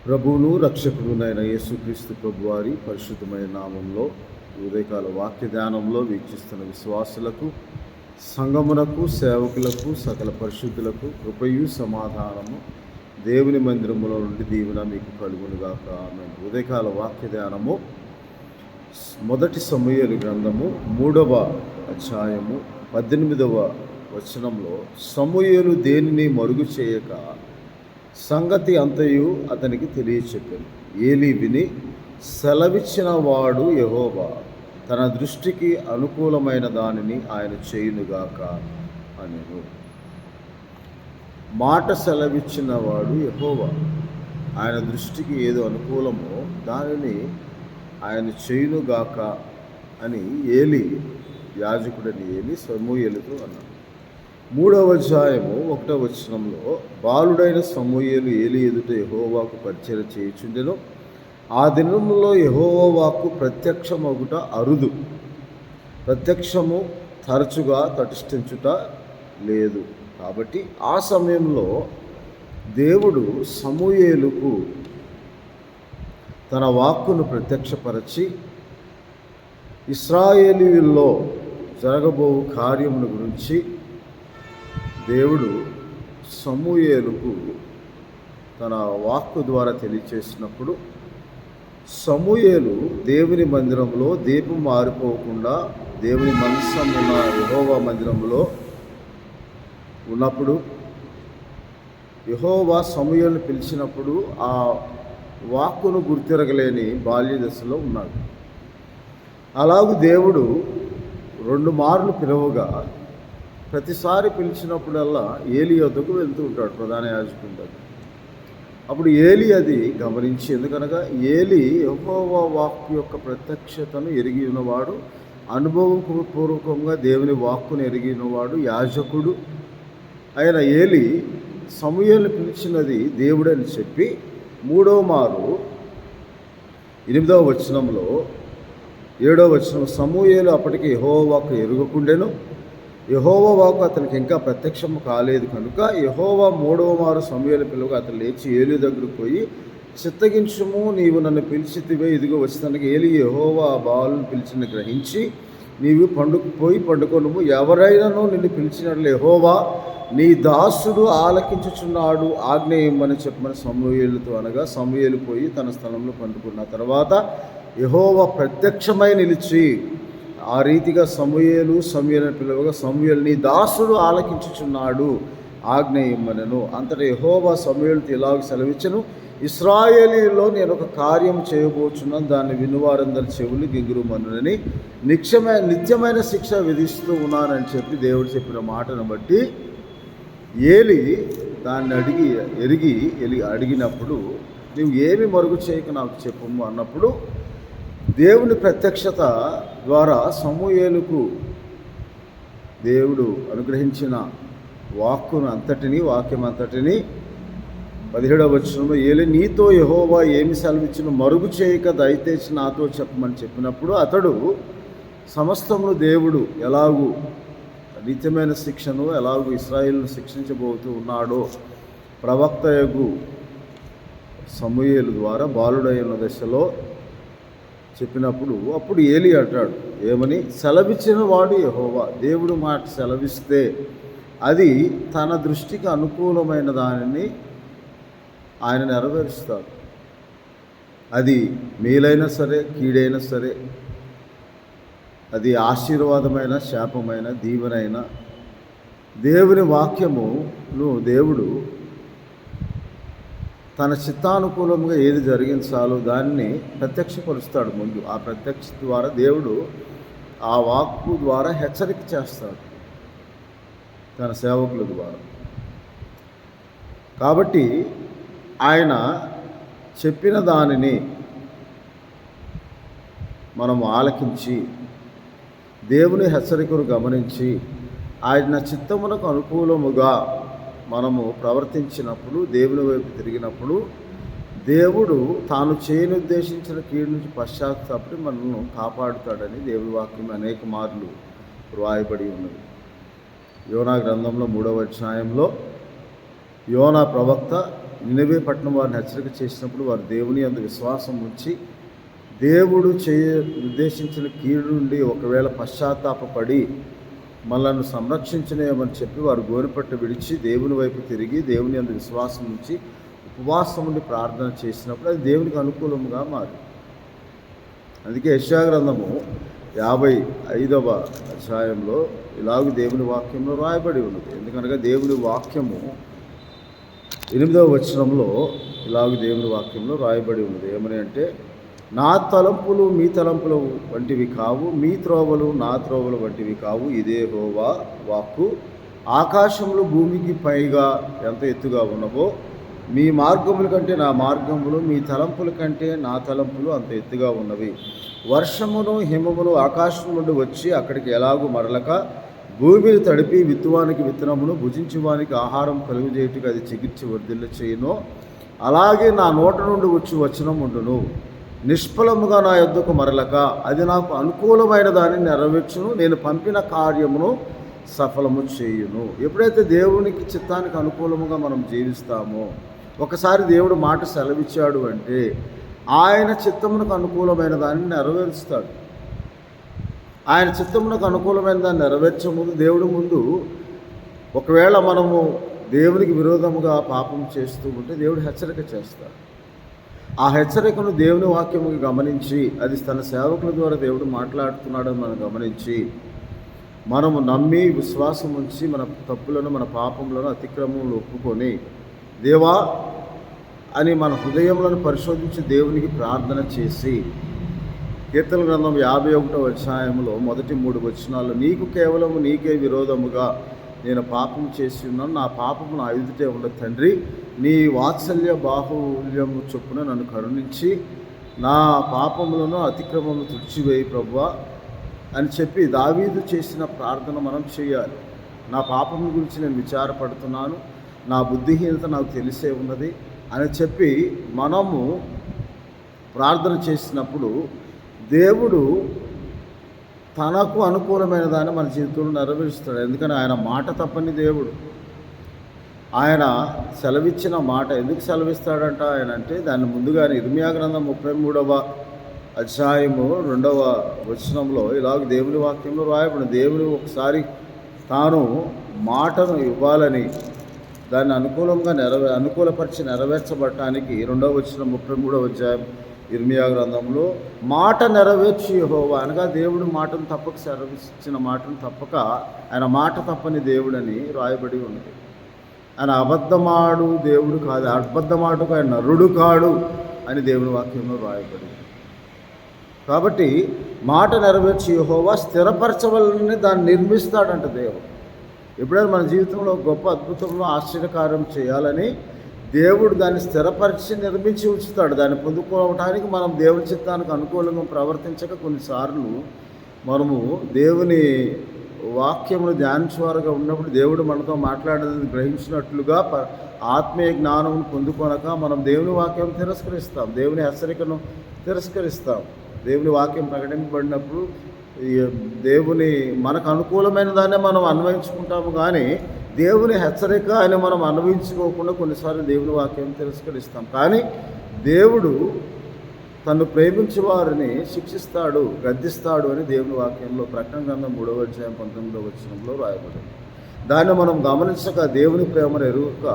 ప్రభువును రక్షకుడునైన యేసుక్రీస్తు ప్రభువారి పరిశుద్ధమైన నామంలో ఉదయకాల వాక్య ధ్యానంలో వీక్షిస్తున్న విశ్వాసులకు, సంఘమునకు, సేవకులకు, సకల పరిశుద్ధులకు కృపయు సమాధానము దేవుని మందిరములో నుండి దీవెన మీకు కలుగునుగాక. ఆమేన్. ఉదయకాల వాక్య ధ్యానము మొదటి సమూయేలు గ్రంథము 3వ అధ్యాయము 18వ వచనంలో, సమూయేలు దేనిని మరుగు చేయక సంగతి అంతయు అతనికి తెలియచెప్పాను. ఏలీ విని, సెలవిచ్చిన వాడు యెహోవా, తన దృష్టికి అనుకూలమైన దానిని ఆయన చేయునుగాక అనెను. మాట సెలవిచ్చిన వాడు యెహోవా, ఆయన దృష్టికి ఏదో అనుకూలమో దానిని ఆయన చేయునుగాక అని ఏలీ, యాజకుడని ఏలీ సమూయేలుతో అన్నాడు. 3వ అధ్యాయము 1వ వచనంలో, బాలుడైన సమూయేలు ఏలీ ఎదుట యెహోవాకు పరిచర్య చేయుచుండెను. ఆ దినములో యెహోవా వాక్కు ప్రత్యక్షమగుట అరుదు, ప్రత్యక్షము తరచుగా తటిష్ఠించుట లేదు. కాబట్టి ఆ సమయంలో దేవుడు సమూయేలుకు తన వాక్కును ప్రత్యక్షపరచి ఇశ్రాయేలీయుల్లో జరగబో కార్యముల గురించి దేవుడు సమూయేలుకు తన వాక్కు ద్వారా తెలియచేసినప్పుడు, సమూయేలు దేవుని మందిరంలో దీపం మారిపోకుండా దేవుని మందసం ఉన్న యెహోవా మందిరంలో ఉన్నప్పుడు, యెహోవా సమూయేలును పిలిచినప్పుడు ఆ వాక్కును గుర్తిరగలేని బాల్య దశలో ఉన్నాడు. అలాగూ దేవుడు 2 మార్లు పిలువగా ప్రతిసారి పిలిచినప్పుడల్లా ఏలీ వద్దకు వెళ్తూ ఉంటాడు, ప్రధాన యాజకుని దగ్గర. అప్పుడు ఏలీ అది గమనించి, ఎందుకనగా ఏలీ యెహోవా వాక్కు యొక్క ప్రత్యక్షతను ఎరిగి ఉన్నవాడు, అనుభవపూర్వకంగా దేవుని వాక్కును ఎరిగి ఉన్నవాడు, యాజకుడు అయిన ఏలీ సమూయేలును పిలిచినది దేవుడని చెప్పి 3వ మారు 8వ వచనంలో 7వ వచనం, సమూయేలు అప్పటికి యెహోవా వాక్కు ఎరుగకుండెను, యెహోవా వాక్కు అతనికి ఇంకా ప్రత్యక్షము కాలేదు కనుక యెహోవా 3వ మారు సమూయేలు పిలువగా అతను లేచి ఏలీ దగ్గరకు పోయి, చిత్తగించుము, నీవు నన్ను పిలిచితివే, ఇదిగో వచ్చేదానికి. ఏలీ యెహోవా ఆ బాలుని పిలిచిన గ్రహించి, నీవు పోయి పండుకొనుము, ఎవరైనాను నిన్ను పిలిచినట్లు యెహోవా నీ దాసుడు ఆలకించుచున్నాడు, ఆజ్ఞ ఇమ్మని చెప్పమని సమూయేలుతో అనగా, సమూయేలు పోయి తన స్థలంలో పండుకున్న తర్వాత యెహోవా ప్రత్యక్షమై నిలిచి, ఆ రీతిగా సమూయేలుని పిలువగా, సమూయేలు నీ దాసుడు ఆలకించుచున్నాడు, ఆజ్ఞ ఇమ్మనెను. అంతటా యెహోవా సమూయేలుతో ఇలాగ సెలవిచ్చెను, ఇశ్రాయేలీయుల్లో నేను ఒక కార్యం చేయబోచున్నాను, దాన్ని వినువారందరి చెవులు గింగురుమనునని నిత్యమైన శిక్ష విధిస్తూ ఉన్నానని చెప్పి దేవుడు చెప్పిన మాటను బట్టి ఏలీ దాన్ని అడిగినప్పుడు, నువ్వు ఏమి మరుగు చేయక నాకు చెప్పము అన్నప్పుడు, దేవుని ప్రత్యక్షత ద్వారా సమూయేలుకు దేవుడు అనుగ్రహించిన వాక్యం అంతటిని 17వ వచనంలో, ఏలీ నీతో యెహోవా ఏమి సెలవిచ్చును, మరుగు చేయక దయచేసి నాతో చెప్పమని చెప్పినప్పుడు, అతడు సమస్తమును దేవుడు ఎలాగూ నిత్యమైన శిక్షను ఎలాగూ ఇశ్రాయేలును శిక్షించబోతూ ఉన్నాడో ప్రవక్తయగు సమూయేలు ద్వారా బాలుడైన దశలో చెప్పినప్పుడు, అప్పుడు ఏలీ అంటాడు ఏమని, సెలవిచ్చిన వాడు యెహోవా, దేవుడు మాట సెలవిస్తే అది తన దృష్టికి అనుకూలమైన దానిని ఆయన నెరవేరుస్తాడు. అది మేలైనా సరే, కీడైనా సరే, అది ఆశీర్వాదమైన, శాపమైన, దీవెనైన, దేవుని వాక్యమును దేవుడు తన చిత్తానుకూలంగా ఏది జరిగించాలో దాన్ని ప్రత్యక్షపరుస్తాడు ముందు. ఆ ప్రత్యక్ష ద్వారా దేవుడు ఆ వాక్కు ద్వారా హెచ్చరిక చేస్తాడు తన సేవకుల ద్వారా. కాబట్టి ఆయన చెప్పిన దానిని మనం ఆలకించి, దేవుని హెచ్చరికను గమనించి, ఆయన చిత్తమునకు అనుకూలముగా మనము ప్రవర్తించినప్పుడు, దేవుని వైపు తిరిగినప్పుడు, దేవుడు తాను చేయనుద్దేశించిన కీడు నుంచి పశ్చాత్తాపడి మనల్ని కాపాడుతాడని దేవుని వాక్యం అనేక మార్లు వ్రాయబడి ఉన్నది. యోనా గ్రంథంలో 3వ అధ్యాయంలో యోనా ప్రవక్త నినవే పట్టణం వారిని హెచ్చరిక చేసినప్పుడు వారు దేవుని యందు విశ్వాసం ఉంచి దేవుడు నిర్దేశించిన కీడు నుండి ఒకవేళ పశ్చాత్తాపడి మనల్ని సంరక్షించనేమని చెప్పి వారు గోనెపట్టు విడిచి దేవుని వైపు తిరిగి దేవుని యందు విశ్వాసం ఉంచి ఉపవాసం ఉండి ప్రార్థన చేసినప్పుడు అది దేవునికి అనుకూలంగా మారి. అందుకే యెషయా గ్రంథము 55వ అధ్యాయంలో ఇలాగ దేవుని వాక్యంలో రాయబడి ఉన్నది. ఎందుకనగా దేవుని వాక్యము 8వ వచనంలో ఇలాగ దేవుని వాక్యంలో రాయబడి ఉన్నది. ఏమని అంటే, నా తలంపులు మీ తలంపులు వంటివి కావు, మీ త్రోవలు నా త్రోవలు వంటివి కావు, ఇదే యెహోవా వాక్కు. ఆకాశములు భూమికి పైగా ఎంత ఎత్తుగా ఉన్నవో మీ మార్గముల కంటే నా మార్గములు, మీ తలంపుల కంటే నా తలంపులు అంత ఎత్తుగా ఉన్నవి. వర్షమును హిమమును ఆకాశం నుండి వచ్చి అక్కడికి ఎలాగూ మరలక భూమిని తడిపి విత్తువానికి విత్తనమును భుజించువానికి ఆహారం కలుగజేయుటకు అది చిగిర్చి వర్ధిల్ల చేయను, అలాగే నా నోట నుండి వచ్చి వచనం ఉండును. నిష్ఫలముగా నా యొద్దకు మరలక అది నాకు అనుకూలమైన దాన్ని నెరవేర్చును, నేను పంపిన కార్యమును సఫలము చేయును. ఎప్పుడైతే దేవునికి చిత్తానికి అనుకూలముగా మనం జీవిస్తామో, ఒకసారి దేవుడు మాట సెలవిచ్చాడు అంటే ఆయన చిత్తమునకు అనుకూలమైన దాన్ని నెరవేరుస్తాడు. ఆయన చిత్తమునకు అనుకూలమైన దాన్ని నెరవేర్చే ముందు దేవుడి ముందు ఒకవేళ మనము దేవునికి విరోధముగా పాపం చేస్తూ ఉంటే దేవుడు హెచ్చరిక చేస్తాడు. ఆ హెచ్చరికను దేవుని వాక్యముకి గమనించి అది తన సేవకుల ద్వారా దేవుడు మాట్లాడుతున్నాడని మనం గమనించి మనము నమ్మి విశ్వాసం ఉంచి మన తప్పులను మన పాపములను అతిక్రమములు ఒప్పుకొని దేవా అని మన హృదయములను పరిశోధించి దేవునికి ప్రార్థన చేసి కీర్తన గ్రంథం 51వ అధ్యాయంలో మొదటి 3 వచనాలు, నీకు కేవలము నీకే విరోధముగా నేను పాపం చేసి ఉన్నాను, నా పాపము నా ఎదుటే ఉన్న తండ్రి, నీ వాత్సల్య బాహుల్యము చొప్పున నన్ను కరుణించి నా పాపములను అతిక్రమములను తుడిచివేయి ప్రభువా అని చెప్పి దావీదు చేసిన ప్రార్థన మనం చేయాలి. నా పాపం గురించి నేను విచారపడుతున్నాను, నా బుద్ధిహీనత నాకు తెలిసే ఉన్నది అని చెప్పి మనము ప్రార్థన చేసినప్పుడు దేవుడు తనకు అనుకూలమైన దాన్ని మన జీవితంలో నెరవేరుస్తాడు. ఎందుకని ఆయన మాట తప్పని దేవుడు. ఆయన సెలవిచ్చిన మాట ఎందుకు సెలవిస్తాడంట ఆయన అంటే, దాన్ని ముందుగానే ఇర్మియా గ్రంథం 33వ అధ్యాయము 2వ వచనంలో ఇలాగ దేవుని వాక్యంలో రాయబడింది. దేవుడు ఒకసారి తాను మాటను ఇవ్వాలని దాన్ని అనుకూలంగా అనుకూలపరిచి నెరవేర్చబడటానికి 2వ వచనం 33వ అధ్యాయం ఇర్మియా గ్రంథంలో మాట నెరవేర్చి యెహోవా అనగా దేవుడు మాటను తప్పక సెలవిచ్చిన మాటను తప్పక ఆయన మాట తప్పని దేవుడని రాయబడి ఉన్నది. ఆయన అబద్ధమాడు దేవుడు కాదు, అబద్ధమాటకు ఆయన నరుడు కాడు అని దేవుని వాక్యంలో రాయబడింది. కాబట్టి మాట నెరవేర్చి యెహోవా స్థిరపరచవలని దాన్ని నిర్మిస్తాడంట దేవుడు. ఎప్పుడైనా మన జీవితంలో గొప్ప అద్భుతంలో ఆశ్చర్యకార్యం చేయాలని దేవుడు దాన్ని స్థిరపరిచి నిర్మించి ఉంచుతాడు. దాన్ని పొందుకోవటానికి మనం దేవుని చిత్తానికి అనుకూలంగా ప్రవర్తించక కొన్నిసార్లు మనము దేవుని వాక్యమును ధ్యానించేవారుగా ఉన్నప్పుడు దేవుడు మనతో మాట్లాడేది గ్రహించినట్లుగా ఆత్మీయ జ్ఞానం పొందుకొనక మనం దేవుని వాక్యం తిరస్కరిస్తాం, దేవుని హెచ్చరికను తిరస్కరిస్తాం. దేవుని వాక్యం ప్రకటింపబడినప్పుడు దేవుని మనకు అనుకూలమైన దాన్ని మనం అన్వయించుకుంటాము, కానీ దేవుని హెచ్చరిక అని మనం అన్వయించుకోకుండా కొన్నిసార్లు దేవుని వాక్యం తిరస్కరిస్తాం. కానీ దేవుడు తను ప్రేమించే వారిని శిక్షిస్తాడు, గద్దిస్తాడు అని దేవుని వాక్యంలో ప్రకటన గ్రంథం 3వ అధ్యాయం 19వ వచనంలో రాయబడింది. దాన్ని మనం గమనించక దేవుని ప్రేమను ఎరుగక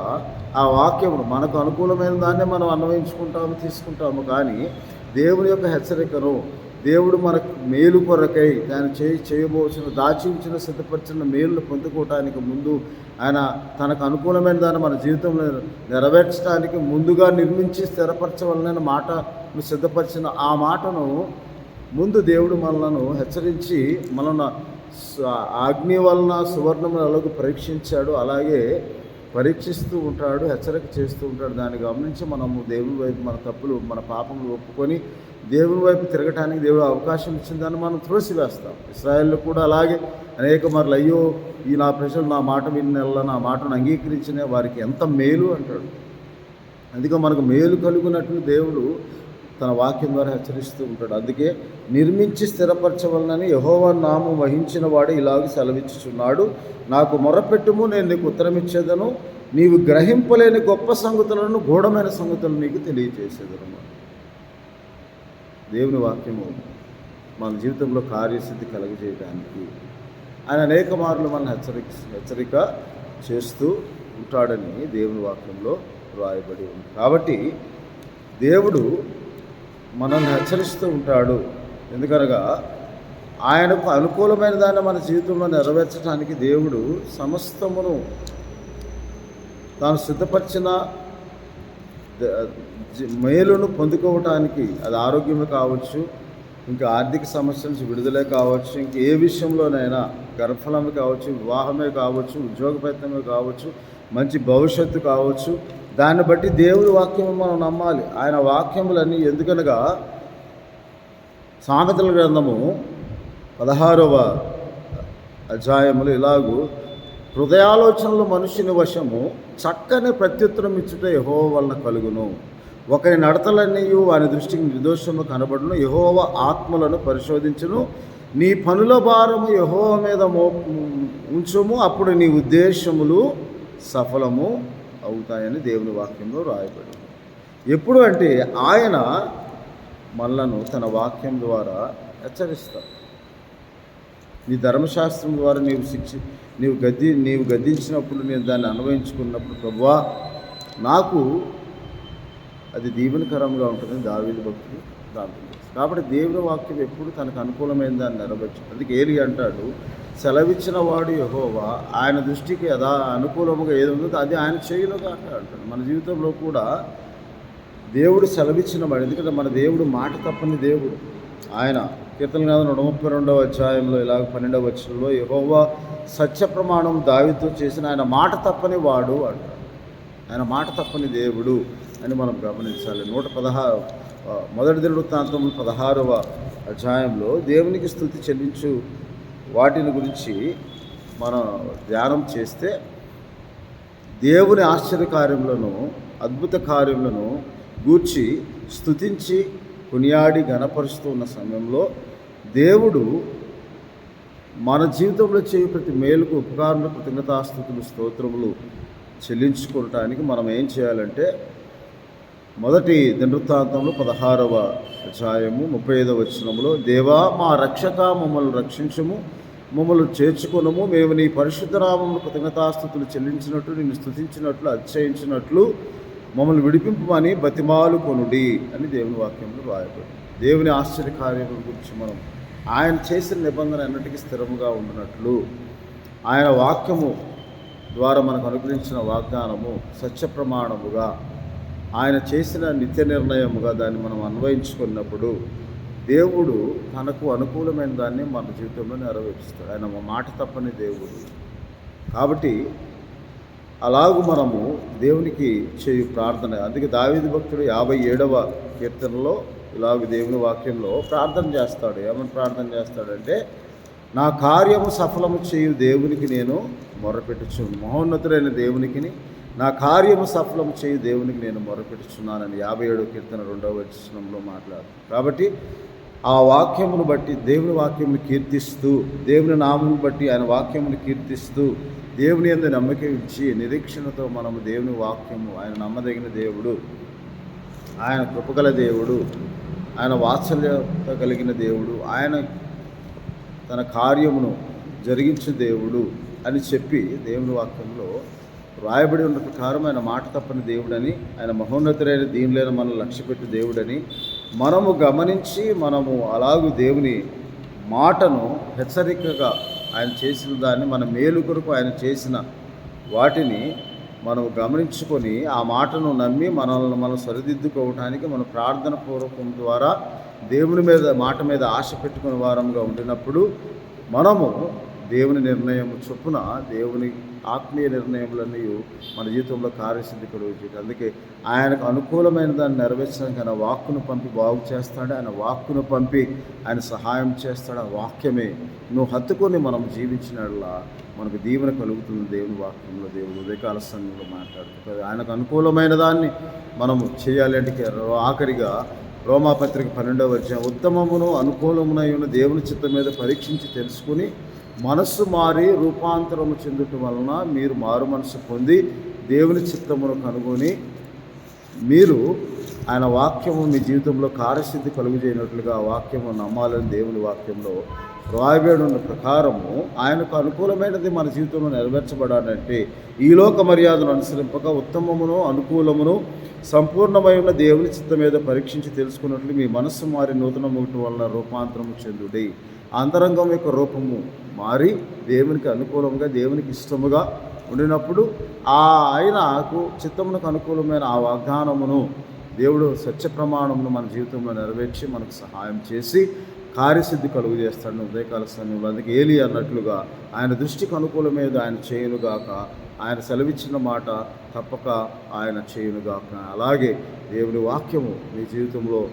ఆ వాక్యమును మనకు అనుకూలమైన దాన్ని మనం అన్వయించుకుంటాము, తీసుకుంటాము. కానీ దేవుని యొక్క హెచ్చరికను దేవుడు మనకు మేలు కొరకై దాన్ని చేయబోచిన దాచి ఉంచిన సిద్ధపరిచిన మేలును పొందుకోవటానికి ముందు ఆయన తనకు అనుకూలమైన దాన్ని మన జీవితంలో నెరవేర్చడానికి ముందుగా నిర్మించి స్థిరపరచవలన మాటను సిద్ధపరిచిన ఆ మాటను ముందు దేవుడు మనలను హెచ్చరించి మనల్ని అగ్ని వలన సువర్ణమును అలాగే పరీక్షించాడు, అలాగే పరీక్షిస్తూ ఉంటాడు, హెచ్చరిక చేస్తూ ఉంటాడు. దాన్ని గమనించి మనము దేవుని వైపు మన తప్పులు మన పాపములు ఒప్పుకొని దేవుని వైపు తిరగటానికి దేవుడు అవకాశం ఇచ్చిన దాన్ని మనం త్రోసివేస్తాం. ఇశ్రాయేల్లో కూడా అలాగే అనేక మార్లు అయ్యో ఈ నా ప్రజలు నా మాట విన్న నా మాటను అంగీకరించిన వారికి ఎంత మేలు అంటాడు. అందుకే మనకు మేలు కలుగునట్లు దేవుడు తన వాక్యం ద్వారా హెచ్చరిస్తూ ఉంటాడు. అందుకే నిర్మించి స్థిరపరచవలనని యెహోవా నామం వహించిన వాడు ఇలాగ సెలవిచ్చుచున్నాడు, నాకు మొరపెట్టుము నేను నీకు ఉత్తరం ఇచ్చేదను, నీవు గ్రహింపలేని గొప్ప సంగతులను, గూఢమైన సంగతులను నీకు తెలియజేసేదన్నమాట. దేవుని వాక్యము మన జీవితంలో కార్యసిద్ధి కలుగజేయడానికి ఆయన అనేక మార్లు మనల్ని హెచ్చరిక చేస్తూ ఉంటాడని దేవుని వాక్యంలో రాయబడి ఉంది. కాబట్టి దేవుడు మనల్ని హెచ్చరిస్తూ ఉంటాడు. ఎందుకనగా ఆయనకు అనుకూలమైన దాన్ని మన జీవితంలో నెరవేర్చడానికి దేవుడు సమస్తమును తాను సిద్ధపరిచిన మేలును పొందుకోవటానికి, అది ఆరోగ్యమే కావచ్చు, ఇంకా ఆర్థిక సమస్యల నుంచి విడుదలే కావచ్చు, ఇంక ఏ విషయంలోనైనా గర్భఫలమే కావచ్చు, వివాహమే కావచ్చు, ఉద్యోగ ప్రయత్నమే కావచ్చు, మంచి భవిష్యత్తు కావచ్చు, దాన్ని బట్టి దేవుడి వాక్యము మనం నమ్మాలి. ఆయన వాక్యములన్నీ ఎందుకనగా సామెతల గ్రంథము 16వ అధ్యాయములు ఇలాగూ, హృదయాలోచనలు మనుషుని వశము, చక్కని ప్రత్యుత్తరం ఇచ్చుట యెహోవా వలన కలుగును. ఒకరి నడతలన్నీ వాని దృష్టికి నిర్దోషము కనబడును. యెహోవా ఆత్మలను పరిశోధించును. నీ పనుల భారము యెహోవా మీద ఉంచుము, అప్పుడు నీ ఉద్దేశములు సఫలము అవుతాయని దేవుని వాక్యంలో రాయబడి. ఎప్పుడు అంటే ఆయన మనలను తన వాక్యం ద్వారా హెచ్చరిస్తాడు. నీ ధర్మశాస్త్రం ద్వారా నీవు గద్దించినప్పుడు, నేను దాన్ని అన్వయించుకున్నప్పుడు, ప్రభువా నాకు అది దీవెనకరంగా ఉంటుందని దావీదు భక్తుడు ప్రార్థన చేస్తాడు. కాబట్టి దేవుని వాక్యం ఎప్పుడు తనకు అనుకూలమైన దాన్ని నెరవేర్చు. అందుకే ఏలి అంటాడు, సెలవిచ్చిన వాడు యెహోవా, ఆయన దృష్టికి అనుకూలముగా ఏది ఉందో అది ఆయన చేయనుగా అంటాడు. మన జీవితంలో కూడా దేవుడు సెలవిచ్చిన వాడు. ఎందుకంటే మన దేవుడు మాట తప్పని దేవుడు. ఆయన కీర్తన గ్రంథం 132వ అధ్యాయంలో ఇలాగ 12వ వచనంలో, యెహోవా సత్య ప్రమాణం దావీదుతో చేసిన ఆయన మాట తప్పని వాడు అంటాడు. ఆయన మాట తప్పని దేవుడు అని మనం గమనించాలి. 116 దినవృత్తాంతములు 16వ అధ్యాయంలో దేవునికి స్తుతి చెల్లించు వాటిని గురించి మనం ధ్యానం చేస్తే, దేవుని ఆశ్చర్య కార్యములను, అద్భుత కార్యములను గూర్చి స్తుతించి కొనియాడి గణపరుస్తూ ఉన్న సమయంలో, దేవుడు మన జీవితంలో చేయు ప్రతి మేలుకు, ఉపకారములు, కృతజ్ఞతాస్తుతులు, స్తోత్రములు చెల్లించుకోవటానికి మనం ఏం చేయాలంటే, మొదటి దినవృత్తాంతంలో 16వ అధ్యాయము 35వ వచనములో, దేవా మా రక్షక, మమ్మల్ని రక్షించుము, మమ్మల్ని చేర్చుకొనుము, మేము నీ పరిశుద్ధ నామమును కృతజ్ఞతాస్తుతులు చెల్లించినట్లు, నిన్ను స్తుతించినట్లు, అతిశయించినట్లు మమ్మల్ని విడిపింపమని బతిమాలు కొనుడి అని దేవుని వాక్యంలో రాయబడి. దేవుని ఆశ్చర్య కార్యముల గురించి మనం, ఆయన చేసిన నిబంధన అన్నిటికీ స్థిరముగా ఉండినట్లు, ఆయన వాక్యము ద్వారా మనకు అనుగ్రహించిన వాగ్దానము సత్య ప్రమాణముగా, ఆయన చేసిన నిత్య నిర్ణయముగా దాన్ని మనం అన్వయించుకున్నప్పుడు, దేవుడు తనకు అనుకూలమైన దాన్ని మన జీవితంలో నెరవేరుస్తాడు. ఆయన మాట తప్పని దేవుడు. కాబట్టి అలాగూ మనము దేవునికి చేయు ప్రార్థన. అందుకే దావీదు భక్తుడు 57వ కీర్తనలో ఇలాగ దేవుని వాక్యంలో ప్రార్థన చేస్తాడు. ఏమని ప్రార్థన చేస్తాడంటే, నా కార్యము సఫలము చేయు దేవునికి నేను మొరపెట్టుచు, మహోన్నతుడైన దేవునికి నా కార్యము సఫలము చేయు దేవునికి నేను మొరపెట్టుచున్నానని 57వ కీర్తన 2వ వచనంలో మాట్లాడు. కాబట్టి ఆ వాక్యమును బట్టి, దేవుని వాక్యమును కీర్తిస్తూ, దేవుని నామమును బట్టి ఆయన వాక్యమును కీర్తిస్తూ, దేవుని యందు నమ్మకం ఇచ్చి నిరీక్షణతో మనము దేవుని వాక్యము, ఆయన నమ్మదగిన దేవుడు, ఆయన కృపగల దేవుడు, ఆయన వాత్సల్యత కలిగిన దేవుడు, ఆయన తన కార్యమును జరిగించే దేవుడు అని చెప్పి దేవుని వాక్యంలో రాయబడి ఉన్న ప్రకారం ఆయన మాట తప్పని దేవుడని, ఆయన మహోన్నతుడైన దీనిలైన మనం లక్ష్యపెట్టి దేవుడని మనము గమనించి, మనము అలాగూ దేవుని మాటను హెచ్చరికగా, ఆయన చేసిన దాన్ని, మన మేలు కొరకు ఆయన చేసిన వాటిని మనం గమనించుకొని ఆ మాటను నమ్మి మనల్ని మనం సరిదిద్దుకోవటానికి మన ప్రార్థన పూర్వకం ద్వారా దేవుని మీద, మాట మీద ఆశ పెట్టుకునే వారంగా ఉండినప్పుడు మనము దేవుని నిర్ణయం చొప్పున, దేవుని ఆత్మీయ నిర్ణయములన్నీ మన జీవితంలో కార్యసిద్ధి కలుగుతుంది. అందుకే ఆయనకు అనుకూలమైన దాన్ని నెరవేర్చడానికి ఆయన వాక్కును పంపి బాగు చేస్తాడు. ఆయన వాక్కును పంపి ఆయన సహాయం చేస్తాడు. ఆ వాక్యమే నువ్వు హత్తుకొని మనం జీవించినట్లా మనకు దీవెన కలుగుతుంది. దేవుని వాక్యంలో దేవుడు ఉదయకాల సమయంలో మాట్లాడుతుంది. ఆయనకు అనుకూలమైన దాన్ని మనము చేయాలి. అంటే ఆఖరిగా రోమాపత్రిక 12వ అధ్యాయం, ఉత్తమమును అనుకూలమునై ఉన్న దేవుని చిత్తం మీద పరీక్షించి తెలుసుకుని మనస్సు మారి రూపాంతరము చెందుట వలన మీరు మారు మనసు పొంది దేవుని చిత్తమును కనుగొని మీరు ఆయన వాక్యము మీ జీవితంలో కార్యసిద్ధి కలుగు చేయనట్లుగా ఆ వాక్యము నమ్మాలని దేవుని వాక్యంలో రాయబడి ఉన్న ప్రకారము ఆయనకు అనుకూలమైనది మన జీవితంలో నెరవేర్చబడాలంటే ఈ లోక మర్యాదను అనుసరింపక ఉత్తమమును అనుకూలమును సంపూర్ణమైన దేవుని చిత్తం మీద పరీక్షించి తెలుసుకున్నట్లు మీ మనస్సు మారి నూతన ముగిటి వలన రూపాంతరము చెందుడి. అంతరంగం యొక్క రూపము మారి దేవునికి అనుకూలంగా దేవునికి ఇష్టముగా ఉండినప్పుడు ఆయనకు చిత్తమునకు అనుకూలమైన ఆ వాగ్దానమును దేవుడు సత్య ప్రమాణమును మన జీవితంలో నెరవేర్చి మనకు సహాయం చేసి కార్యసిద్ధి కలుగు చేస్తాడు ఉదయకాల సమయంలో. అందుకే ఏలి అన్నట్లుగా ఆయన దృష్టికి అనుకూలమేది ఆయన చేయునుగాక, ఆయన సెలవిచ్చిన మాట తప్పక ఆయన చేయునుగాక. అలాగే దేవుని వాక్యము మీ జీవితంలో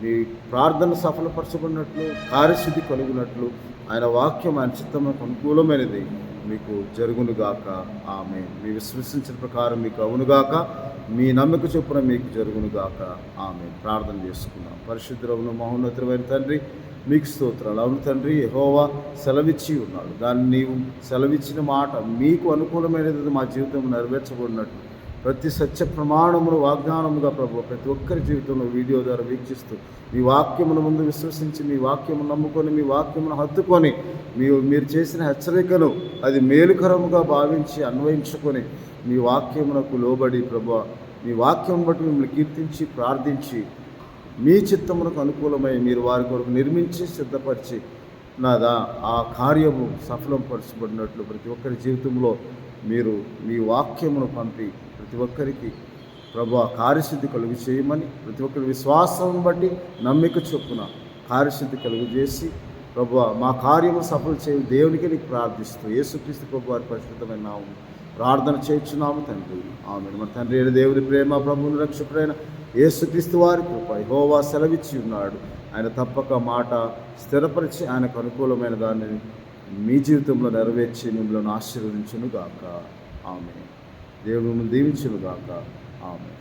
మీ ప్రార్థన సఫలపరచబడినట్లు కార్యసిద్ధి కలుగునట్లు ఆయన వాక్యం ఆయన చిత్తమునకు అనుకూలమైనది మీకు జరుగునుగాక. ఆమె మీ విశ్వసించిన ప్రకారం మీకు అవునుగాక, మీ నమ్మక చొప్పున మీకు జరుగునుగాక. ఆమె ప్రార్థన చేసుకుందాం. పరిశుద్ధుడవును మహోన్నతుడైన తండ్రి, మీకు స్తోత్రాలు. అవును తండ్రి, యెహోవా సెలవిచ్చి ఉన్నాడు. దాన్ని నీవు సెలవిచ్చిన మాట మీకు అనుకూలమైనది మా జీవితం నెరవేర్చబడినట్లు ప్రతి సత్య ప్రమాణమును వాగ్దానముగా ప్రభు ప్రతి ఒక్కరి జీవితంలో వీడియో ద్వారా వీక్షిస్తూ మీ వాక్యమును ముందు విశ్వసించి మీ వాక్యమును నమ్ముకొని మీ వాక్యమును హత్తుకొని మీరు చేసిన హెచ్చరికను అది మేలుకరముగా భావించి అన్వయించుకొని మీ వాక్యమునకు లోబడి ప్రభు మీ వాక్యం బట్టి మిమ్మల్ని కీర్తించి ప్రార్థించి మీ చిత్తమునకు అనుకూలమై మీరు వారి కొరకు నిర్మించి సిద్ధపరిచి నాదా ఆ కార్యము సఫలం పరచబడినట్లు ప్రతి ఒక్కరి జీవితంలో మీరు మీ వాక్యమును పంపి ప్రతి ఒక్కరికి ప్రభు కార్యసిద్ధి కలుగు చేయమని ప్రతి ఒక్కరి విశ్వాసం బట్టి నమ్మిక చొప్పున కార్యసిద్ధి కలుగు చేసి ప్రభు మా కార్యము సఫలం చేయ దేవునికి నీకు ప్రార్థిస్తూ యేసుక్రీస్తు ప్రభు వారి పరిశుద్ధమైన నామం ప్రార్థన చేయించున్నాము తండ్రి. ఆమె మన తండ్రి అయిన దేవుని ప్రేమ ప్రభువుని రక్షకుడైన యేసుక్రీస్తు వారి కృప యెహోవా సెలవిచ్చి ఉన్నాడు. ఆయన తప్పక మాట స్థిరపరిచి ఆయనకు అనుకూలమైన దాన్ని మీ జీవితంలో నెరవేర్చి మిమ్మల్ని ఆశీర్వదించును గాక. ఆమె దేవుని దీవించును గాక. ఆమె.